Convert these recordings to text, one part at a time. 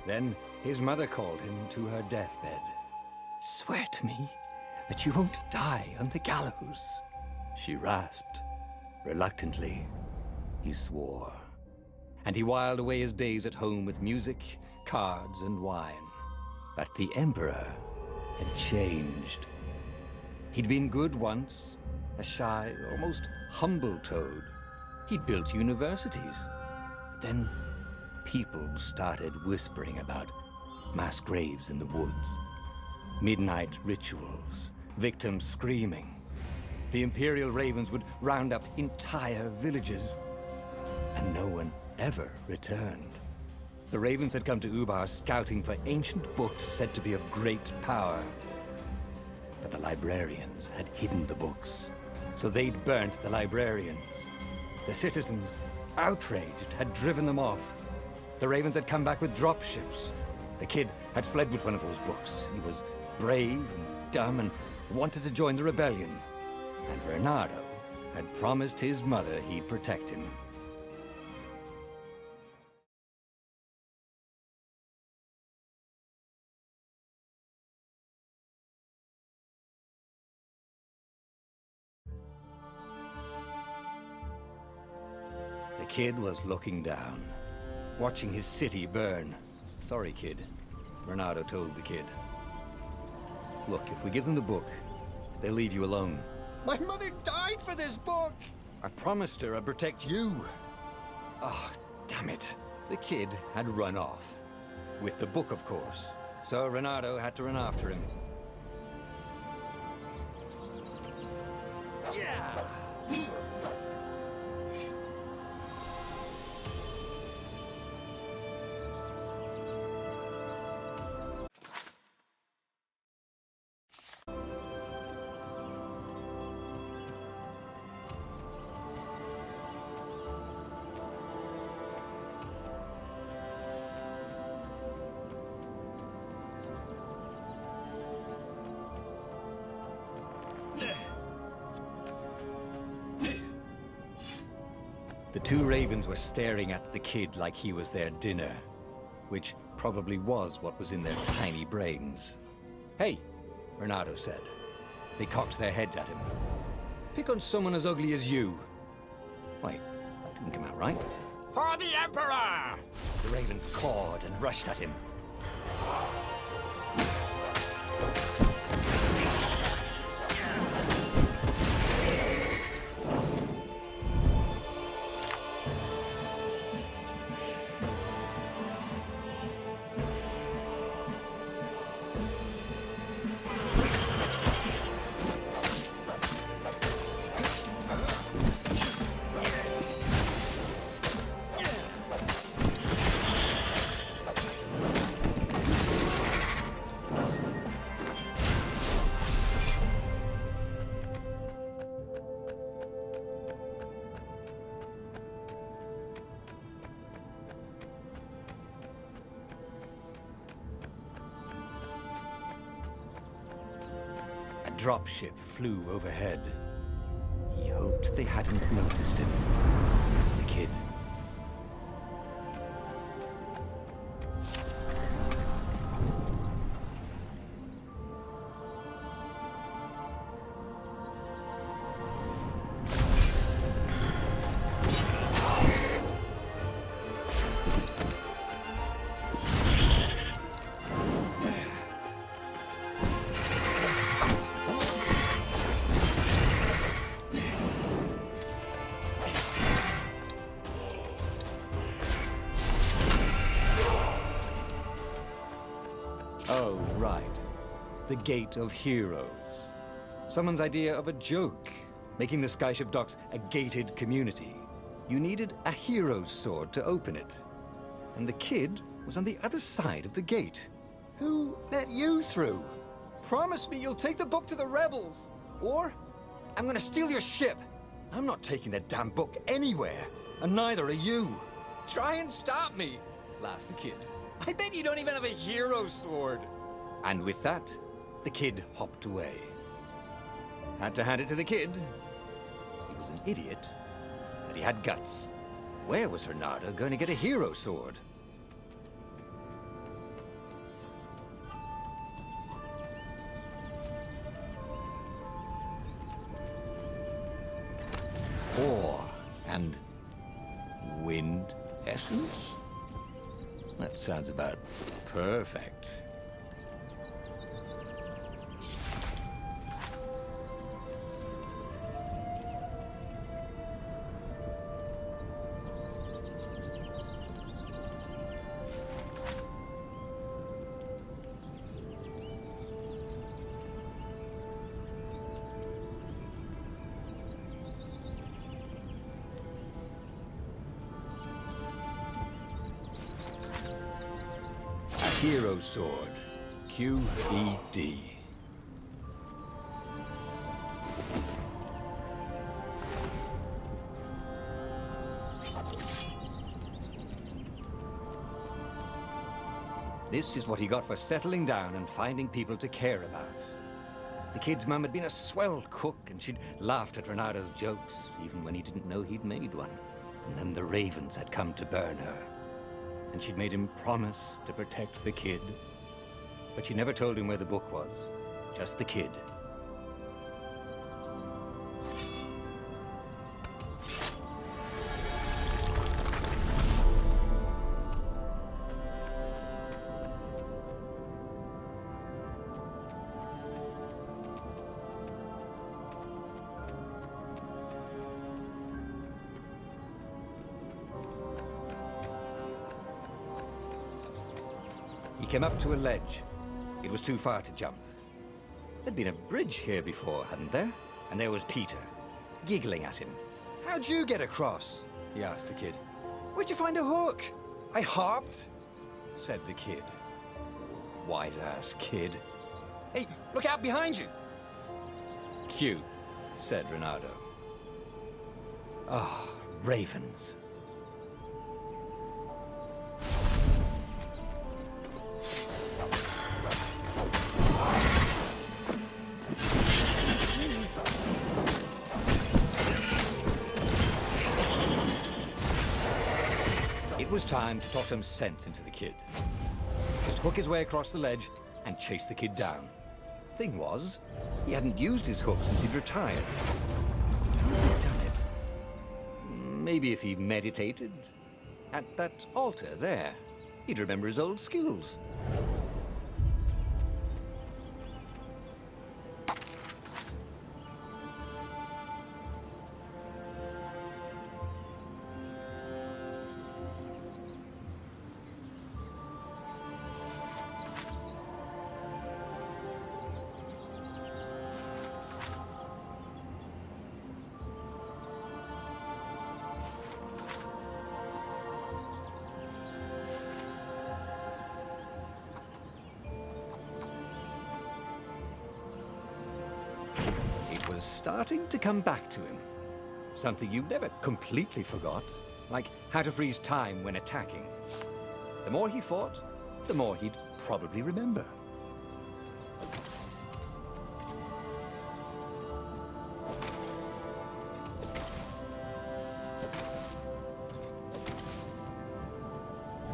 Then his mother called him to her deathbed. "Swear to me that you won't die on the gallows," she rasped. Reluctantly, he swore. And he whiled away his days at home with music, cards, and wine. But the Emperor had changed. He'd been good once, a shy, almost humble toad. He'd built universities. But then people started whispering about mass graves in the woods, midnight rituals, victims screaming. The Imperial Ravens would round up entire villages, and no one ever returned. The Ravens had come to Ubar scouting for ancient books said to be of great power. But the librarians had hidden the books, so they'd burnt the librarians. The citizens, outraged, had driven them off. The Ravens had come back with dropships. The kid had fled with one of those books. He was brave and dumb and wanted to join the rebellion. And Reynardo had promised his mother he'd protect him. The kid was looking down, watching his city burn. "Sorry, kid," Reynardo told the kid. "Look, if we give them the book, they'll leave you alone." "My mother died for this book!" "I promised her I'd protect you." Oh, damn it. The kid had run off. With the book, of course. So Reynardo had to run after him. Yeah! The two ravens were staring at the kid like he was their dinner, which probably was what was in their tiny brains. "Hey," Reynardo said. They cocked their heads at him. "Pick on someone as ugly as you." Wait, that didn't come out right. "For the Emperor!" The ravens cawed and rushed at him. A dropship flew overhead. He hoped they hadn't noticed him. The kid. Oh, right. The Gate of Heroes. Someone's idea of a joke, making the Skyship docks a gated community. You needed a hero's sword to open it. And the kid was on the other side of the gate. Who let you through? Promise me you'll take the book to the rebels, or I'm gonna steal your ship. I'm not taking that damn book anywhere, and neither are you. Try and stop me, laughed the kid. I bet you don't even have a hero sword. And with that, the kid hopped away. Had to hand it to the kid. He was an idiot, but he had guts. Where was Reynardo going to get a hero sword? That sounds about perfect. Hero sword, QED. This is what he got for settling down and finding people to care about. The kid's mum had been a swell cook, and she'd laughed at Reynardo's jokes, even when he didn't know he'd made one. And then the ravens had come to burn her. And she'd made him promise to protect the kid. But she never told him where the book was. Just the kid. He came up to a ledge. It was too far to jump. There'd been a bridge here before, hadn't there? And there was Peter, giggling at him. "How'd you get across?" he asked the kid. "Where'd you find a hook?" "I hopped," said the kid. Wise-ass kid. "Hey, look out behind you!" "Cute," said Reynardo. Ah, ravens. It was time to talk some sense into the kid. Just hook his way across the ledge and chase the kid down. Thing was, he hadn't used his hook since he'd retired. How had he done it? Maybe if he meditated at that altar there, he'd remember his old skills. Starting to come back to him. Something you never completely forgot, like how to freeze time when attacking. The more he fought, the more he'd probably remember.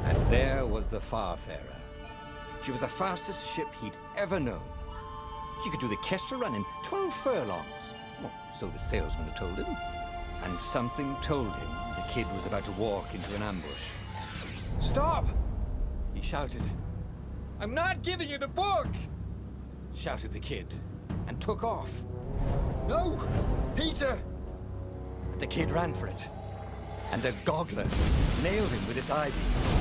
And there was the Farfarer. She was the fastest ship he'd ever known. She could do the Kestra run in 12 furlongs. Oh, so the salesman had told him. And something told him the kid was about to walk into an ambush. "Stop!" he shouted. "I'm not giving you the book!" shouted the kid, and took off. "No! Peter!" But the kid ran for it, and a goggler nailed him with its eye-beam.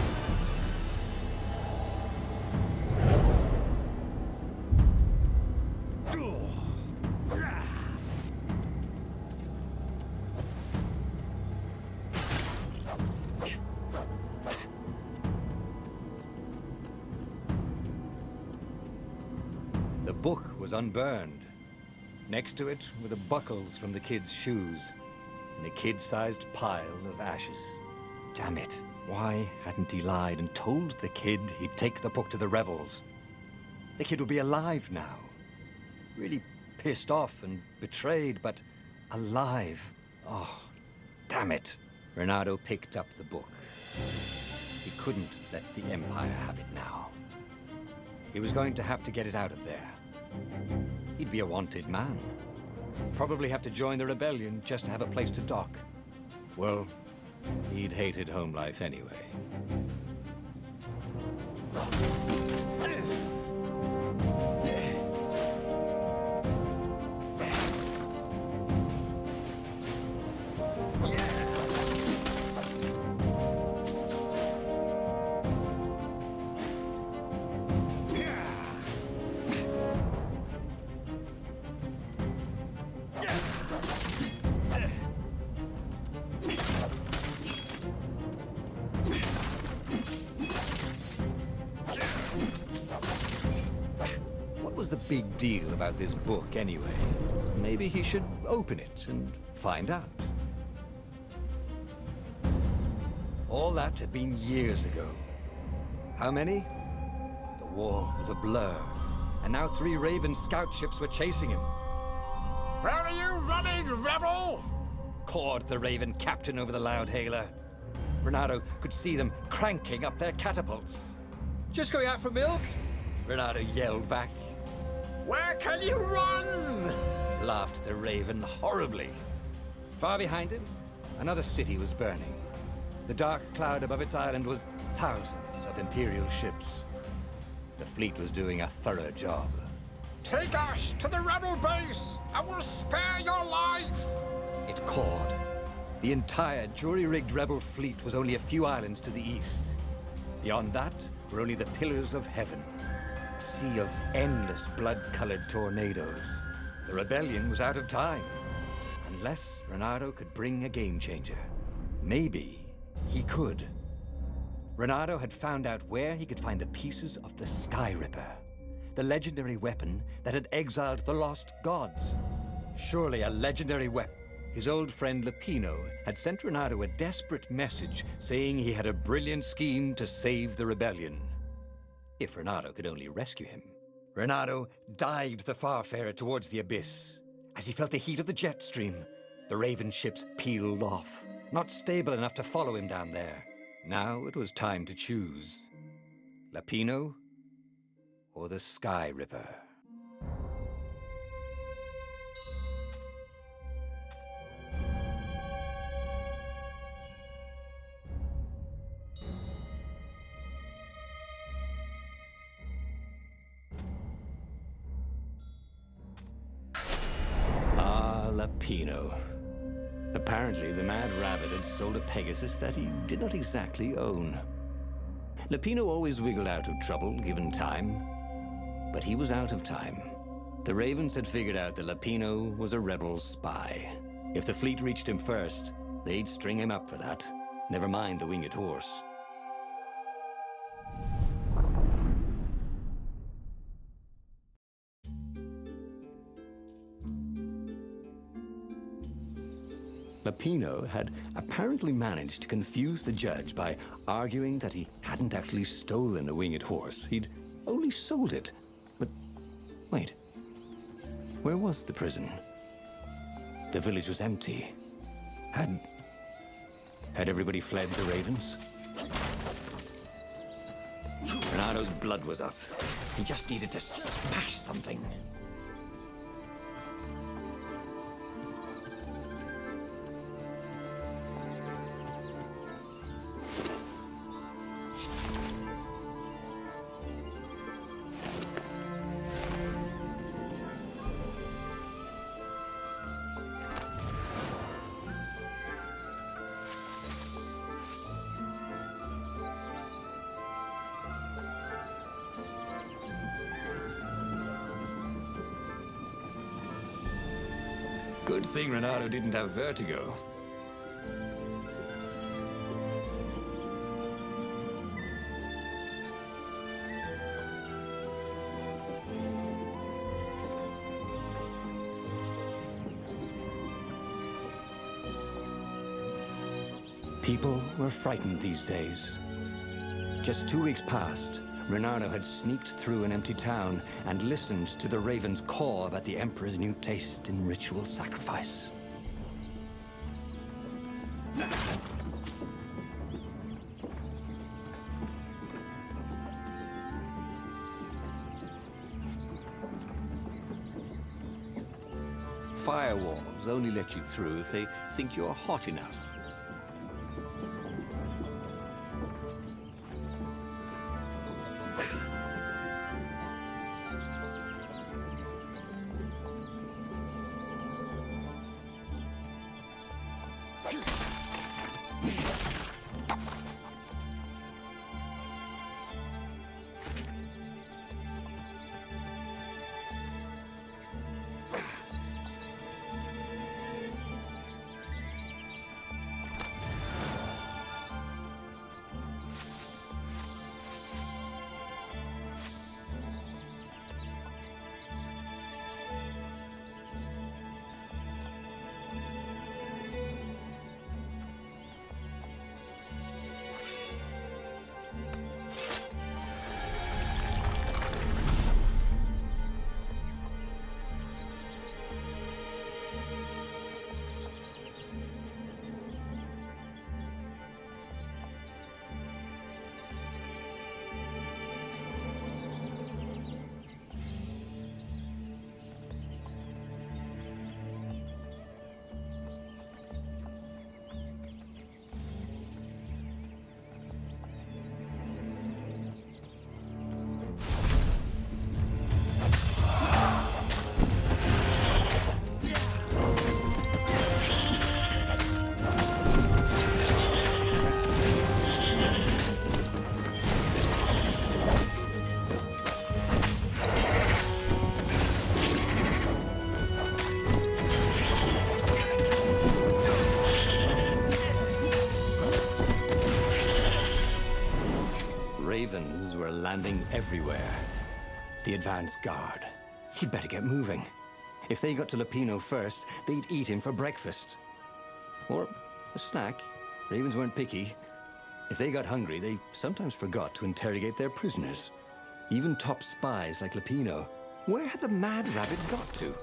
The book was unburned. Next to it were the buckles from the kid's shoes, and a kid-sized pile of ashes. Damn it, why hadn't he lied and told the kid he'd take the book to the rebels? The kid would be alive now. Really pissed off and betrayed, but alive. Oh, damn it. Reynardo picked up the book. He couldn't let the Empire have it now. He was going to have to get it out of there. He'd be a wanted man. Probably have to join the rebellion just to have a place to dock. Well, he'd hated home life anyway. What was the big deal about this book, anyway? Maybe he should open it and find out. All that had been years ago. How many? The war was a blur, and now 3 Raven scout ships were chasing him. "Where are you running, rebel?" cawed the Raven captain over the loudhailer. Reynardo could see them cranking up their catapults. "Just going out for milk?" Reynardo yelled back. "Where can you run?" laughed the Raven horribly. Far behind him, another city was burning. The dark cloud above its island was thousands of Imperial ships. The fleet was doing a thorough job. "Take us to the rebel base, and we'll spare your life!" it cawed. The entire jury-rigged rebel fleet was only a few islands to the east. Beyond that were only the pillars of heaven, a sea of endless blood-colored tornadoes. The rebellion was out of time, unless Reynardo could bring a game-changer. Maybe he could. Reynardo had found out where he could find the pieces of the Sky Ripper, the legendary weapon that had exiled the lost gods. Surely a legendary weapon. His old friend Lapino had sent Reynardo a desperate message saying he had a brilliant scheme to save the rebellion. If Reynardo could only rescue him. Reynardo dived the Farfarer towards the abyss. As he felt the heat of the jet stream, the Raven ships peeled off, not stable enough to follow him down there. Now it was time to choose. Lapino or the Sky Ripper. Lapino. Apparently, the Mad Rabbit had sold a Pegasus that he did not exactly own. Lapino always wiggled out of trouble, given time. But he was out of time. The Ravens had figured out that Lapino was a rebel spy. If the fleet reached him first, they'd string him up for that. Never mind the winged horse. Lapino had apparently managed to confuse the judge by arguing that he hadn't actually stolen a winged horse. He'd only sold it. But wait, where was the prison? The village was empty. Had everybody fled the Ravens? Reynardo's blood was up. He just needed to smash something. Good thing Reynardo didn't have vertigo. People were frightened these days. Just 2 weeks past, Reynardo had sneaked through an empty town and listened to the Ravens caw about the Emperor's new taste in ritual sacrifice. Firewalls only let you through if they think you're hot enough. Russians were landing everywhere. The advance guard. He'd better get moving. If they got to Lupino first, they'd eat him for breakfast. Or a snack. Ravens weren't picky. If they got hungry, they sometimes forgot to interrogate their prisoners. Even top spies like Lupino. Where had the mad rabbit got to?